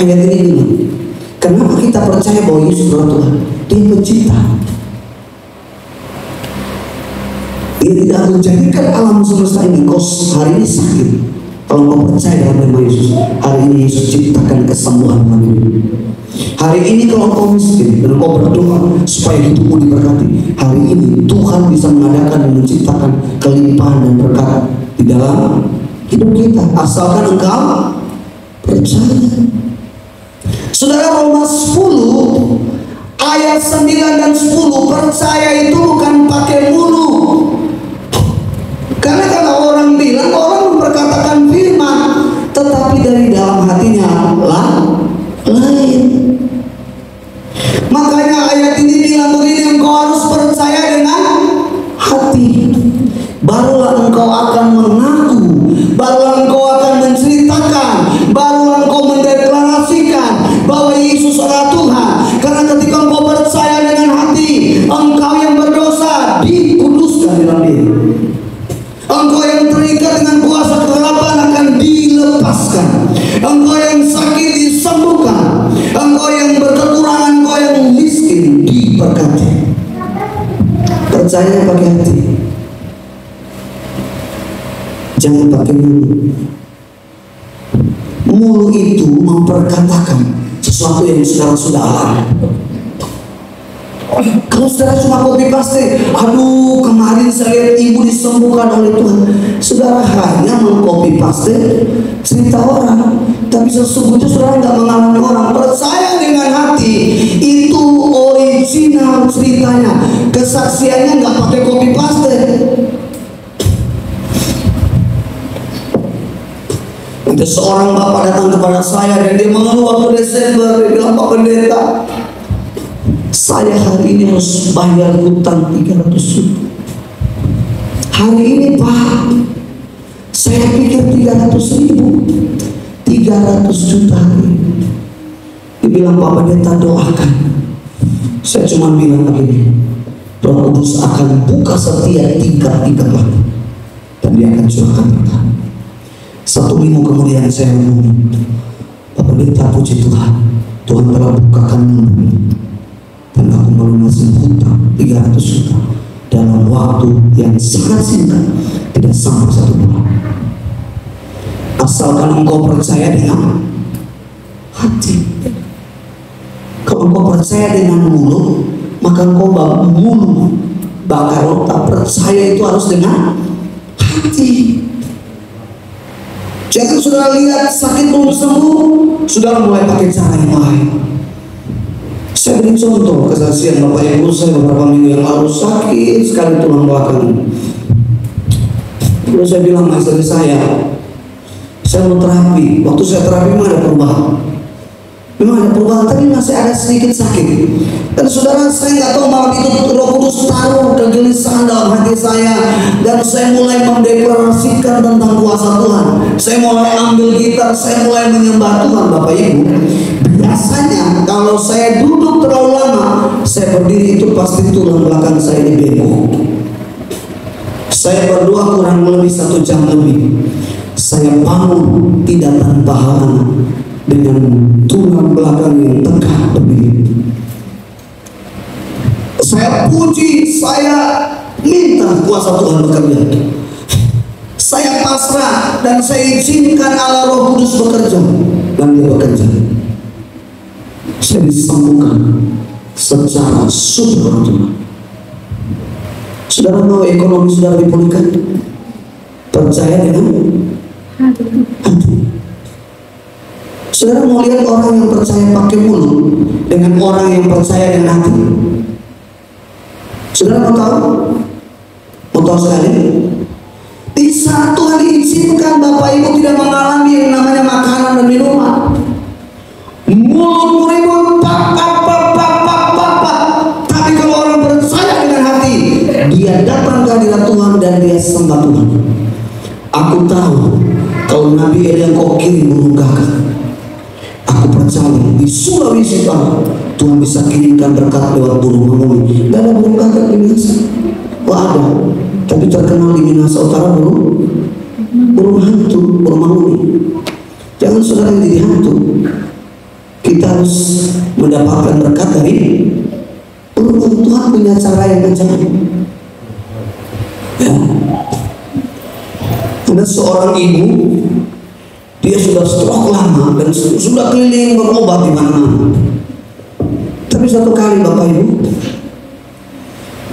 Ayat ini bilang, kenapa kita percaya bahwa Yesus adalah Tuhan? Dia pencipta. Dia tidak menjadikan alam semesta ini. Kau hari ini sakit, kalau kau percaya dalam nama Yesus, hari ini Yesus ciptakan kesembuhan dalam hidup. Hari ini kalau kau miskin dan kau berdoa supaya hidupmu diberkati, hari ini Tuhan bisa mengadakan dan menciptakan kelimpahan dan berkat di dalam hidup kita, asalkan engkau percaya. Saudara, Roma 10 ayat 9 dan 10, percaya itu bukan pakai mulut. Karena kalau orang bilang, orang memperkatakan firman, tetapi dari dalam hatinya lain. Makanya ayat ini bilang begini, engkau harus percaya dengan hati, barulah engkau akan mengaku, barulah engkau akan menceritakan, barulah engkau mendeklarasikan bahwa Yesus adalah Tuhan. Karena ketika engkau percaya dengan hati, engkau yang berdosa dikuduskan dalam diri. Engkau yang terikat dengan kuasa kegelapan akan dilepaskan. Engkau yang sakit disembuhkan. Engkau yang berkekurangan, engkau yang miskin diberkati. Percaya pakai hati, jangan pakai mulut. Mulut itu memperkatakan sesuatu yang saudara sudah alami. Kalau saudara cuma copy paste, aduh kemarin saya lihat ibu disembuhkan oleh Tuhan, saudara hanya mengcopy paste cerita orang, tapi sesungguhnya saudara nggak mengalami orang. Percaya dengan hati, itu original ceritanya, kesaksiannya nggak pakai copy paste. Nanti seorang bapak datang kepada saya dan dia mengeluh waktu Desember, dia bilang, Pak Pendeta, saya hari ini harus bayar hutang 300 juta. Hari ini Pak, saya pikir 300.000, 300 juta hari ini. Dia bilang, Pak Pendeta doakan. Saya cuma bilang begini, Roh Kudus akan buka setiap tingkat-tingkat lagi, dan dia akan curahkan berkat. 1 minggu kemudian saya ngomong, Pak Pendeta, puji Tuhan, Tuhan telah bukakan mulut dan aku melunasi hutang 300 juta dalam waktu yang sangat singkat, tidak sampai 1 bulan. Asalkan engkau percaya dengan hati. Kalau engkau percaya dengan mulut, maka engkau mulut bakal tak percaya itu harus dengan hati. Jangan saudara lihat sakit belum sembuh, saudara mulai pakai cara yang lain. Saya beri contoh kesaksian Bapak Ibu saya beberapa minggu yang lalu, sakit sekali tulang belakang. Lalu saya bilang sama istri saya mau terapi. Waktu saya terapi memang ada perubahan. Memang ada perubahan, tapi masih ada sedikit sakit. Dan saudara, saya nggak tahu malam itu Roh Kudus taruh kegelisahan dalam hati saya, dan saya mulai mendeklarasikan tentang kuasa Tuhan. Saya mulai ambil gitar, saya mulai menyembah Tuhan. Bapak Ibu, biasanya kalau saya duduk terlalu lama, saya berdiri itu pasti tulang belakang saya ini bengkok. Saya berdoa kurang lebih 1 jam lebih. Saya bangun tidak tanpa halangan dengan tulang belakang yang tegak berdiri. Saya puji, saya minta kuasa Tuhan bekerja. Saya pasrah dan saya izinkan Allah Roh Kudus bekerja, dan dia bekerja. Saya disembuhkan secara supernatural. Saudara mau ekonomi saudara dipulihkan? Percaya dengan hati. Saudara mau lihat orang yang percaya pakai mulut dengan orang yang percaya dengan hati? Saudara mau tahu? Mau tahu sekali? Di saat Tuhan izinkan Bapak Ibu tidak mengalami yang namanya makanan dan minuman, mulut ribut, tapi kalau orang percaya dengan hati, dia datang ke hadirat Tuhan dan dia sembah Tuhan. Aku tahu kalau Nabi Elia kau kirim burung gagak, aku percaya di Sulawesi Utara Tuhan bisa kirimkan berkat lewat burung manguni. Gak ada burung gagak di Minasa. Wah ada, tapi terkenal di Minasa Utara burung hantu, burung manguni. Jangan saudara yang jadi hantu. Kita harus mendapatkan berkat dari Tuhan. Punya cara yang ajaib. Ya. Ada seorang ibu, dia sudah stroke lama dan sudah keliling berobat di mana-mana. Tapi satu kali Bapak Ibu,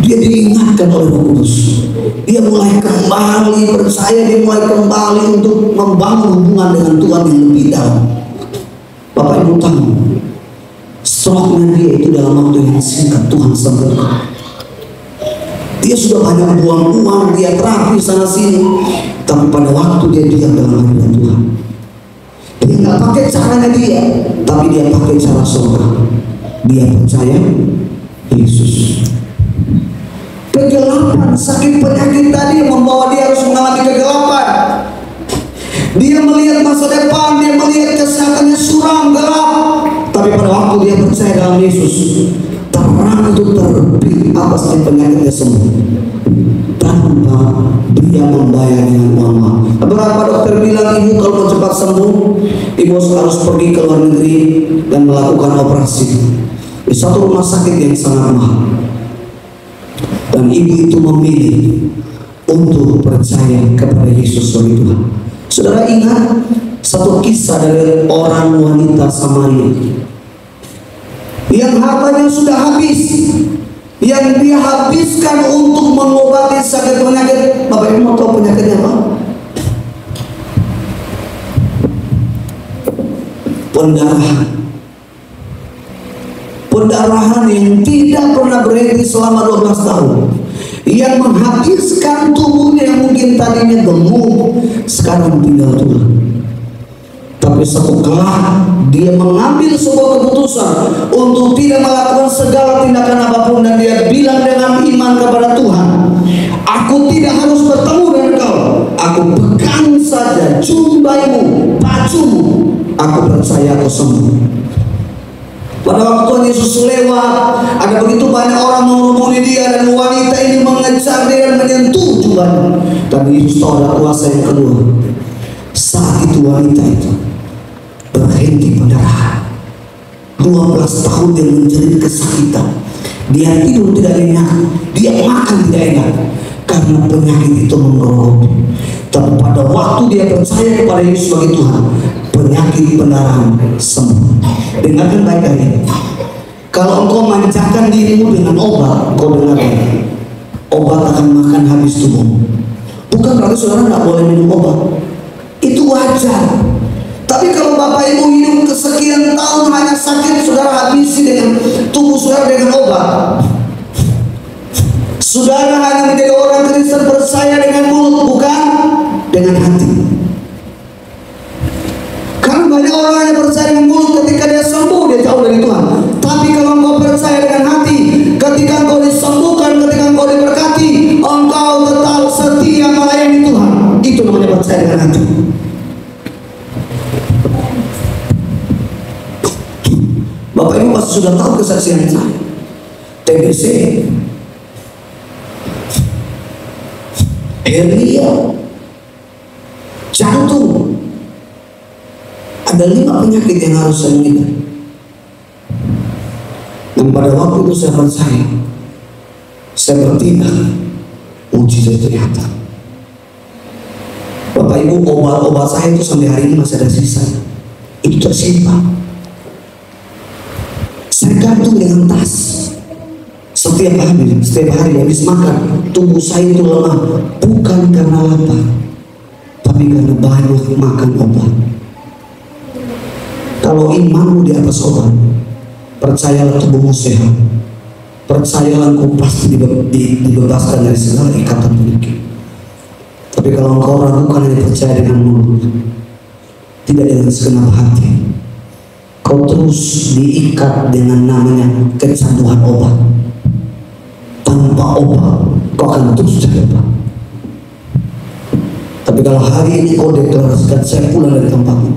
dia diingatkan oleh Roh Kudus. Dia mulai kembali percaya, dia mulai kembali untuk membangun hubungan dengan Tuhan yang lebih dalam. Bapak Ibu tahu, stroke-nya dia itu dalam waktu yang singkat Tuhan sembuhkan. Dia sudah banyak buang uang, dia terapi sana sini, tapi pada waktu dia diam dalam hadirat Tuhan, dia nggak pakai caranya dia, tapi dia pakai cara seorang. Dia percaya Yesus. Kegelapan, sakit penyakit tadi membawa dia harus mengalami kegelapan. Dia melihat masa depan, dia melihat kesehatannya suram, gelap. Tapi pada waktu dia percaya dalam Yesus, terang itu terbit atas penyakitnya sembuh tanpa dia membayar dengan uang. Beberapa dokter bilang, ibu kalau mau cepat sembuh, ibu harus pergi ke luar negeri dan melakukan operasi di satu rumah sakit yang sangat mahal. Dan ibu itu memilih untuk percaya kepada Yesus sebagai Tuhan. Saudara ingat satu kisah dari orang wanita Samaria yang hartanya sudah habis, yang dia habiskan untuk mengobati sakit penyakit. Bapak Ibu mau tahu penyakitnya apa? Pendarahan. Pendarahan yang tidak pernah berhenti selama 12 tahun, yang menghabiskan tubuhnya yang mungkin tadinya gemuk, sekarang tinggal tulang. Tapi setelah dia mengambil sebuah keputusan untuk tidak melakukan segala tindakan apapun, dan dia bilang dengan iman kepada Tuhan, aku tidak harus bertemu dengan kau, aku pegang saja jumbaimu, bajumu, aku percaya kau sembuh. Pada waktu Yesus lewat, ada begitu banyak orang menghubungi dia, dan wanita ini mengejar dia dan menyentuh jubahnya. Dan Yesus tahu ada kuasa yang kedua. Saat itu wanita itu berhenti pendarahan. 12 tahun dia menjerit kesakitan. Dia tidur tidak enak, dia makan tidak enak, karena penyakit itu menggerogoti. Tapi pada waktu dia percaya kepada Yesus sebagai Tuhan, penyakit pendarahan sembuh. Dengarkan baik-baik. Kalau engkau manjakan dirimu dengan obat, kau dengar baik, obat akan makan habis tubuh. Bukan berarti saudara tidak boleh minum obat, itu wajar. Tapi kalau Bapak Ibu hidup kesekian tahun hanya sakit, saudara habisi dengan tubuh saudara dengan obat. Saudara hanya menjadi orang Kristen percaya dengan mulut, bukan dengan hati. Karena banyak orang yang percaya dengan mulut, ketika dia sembuh dia jauh dari Tuhan. Tapi kalau engkau percaya dengan hati, ketika engkau disembuhkan, ketika engkau diberkati, engkau tetap setia melayani Tuhan. Itu namanya percaya dengan hati. Bapak Ibu pasti sudah tahu kesaksian saya. TBC, hernia, jantung. Ada 5 penyakit yang harus saya mengidap. Dan pada waktu itu saya percaya, saya bertindak, mujizat ternyata. Bapak Ibu, obat-obat saya itu sampai hari ini masih ada sisa. Itu tersimpan. Saya gantung dengan tas. Setiap hari habis makan, tubuh saya itu lemah, bukan karena lapar, tapi karena banyak makan obat. Kalau imanmu di atas obat, percayalah tubuhmu sehat. Percayalah engkau pasti dibebaskan dari segala ikatan penyakit. Tapi kalau engkau ragukan hanya percaya dengan mulut, tidak dengan segenap hati, kau terus diikat dengan namanya kecanduan obat. Tanpa obat, kau akan terus terjebak. Tapi kalau hari ini kau deklarasikan, saya pulang dari tempatmu,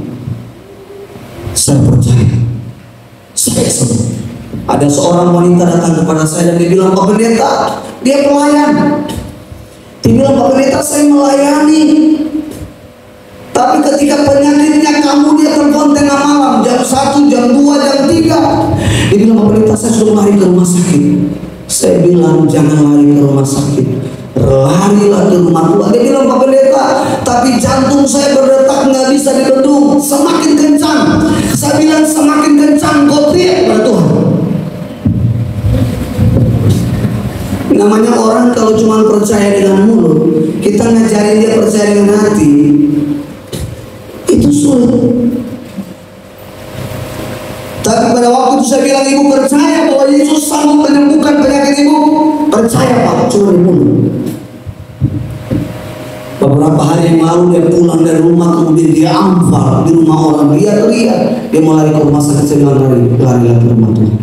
saya percaya, saya sembuh. Ada seorang wanita datang kepada saya dan dia bilang, Pak Pendeta, dia pelayan. Dia bilang, Pak Pendeta, saya melayani. Tapi ketika penyakitnya kamu, dia telepon tengah malam, jam 1, jam 2, jam Pendeta, saya sudah lari ke rumah sakit. Saya bilang, jangan lari ke rumah sakit, larilah ke rumah Tuhan. Dia bilang, Pak Pendeta, tapi jantung saya berdetak nggak bisa dibendung, semakin kencang. Saya bilang, semakin kencang kau teriak pada Tuhan. Namanya orang kalau cuma percaya dengan mulut, kita ngajarin dia percaya dengan hati, itu sulit. Tapi pada waktu itu saya bilang, ibu percaya bahwa Yesus sanggup menyembuhkan penyakit ibu? Percaya Pak, cuma di mulut. Beberapa hari yang lalu dia pulang dari rumah, kemudian dia amfal di rumah orang, dia teriak, dia mau lari ke rumah sakit. Saya bilang, lari ke rumah Tuhan.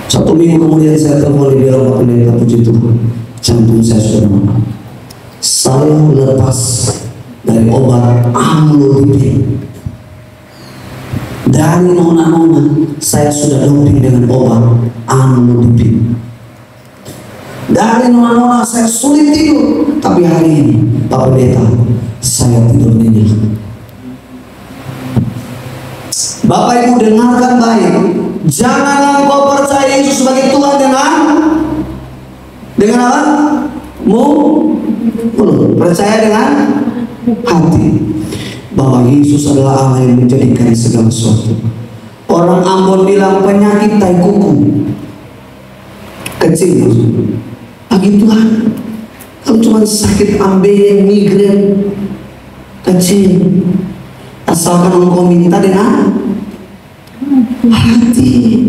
Satu minggu kemudian saya telepon, dia bilang, Pak Pendeta, puji Tuhan, jantung saya sudah normal. Saya lepas dari obat amlodipin. Dari nona-nona saya sudah doping dengan obat amlodipin. Dari nona-nona saya sulit tidur, tapi hari ini Pak Pendeta, saya tidur nyenyak. Bapak Ibu dengarkan baik, janganlah kau percaya Yesus sebagai Tuhan dengan apa? Mulut. Percaya dengan hati bahwa Yesus adalah Allah yang menjadikan segala sesuatu. Orang Ambon bilang penyakit tai kuku kecil, bagi Tuhan kalau cuma sakit ambeien, migrain, kecil, asalkan engkau minta dengan hati.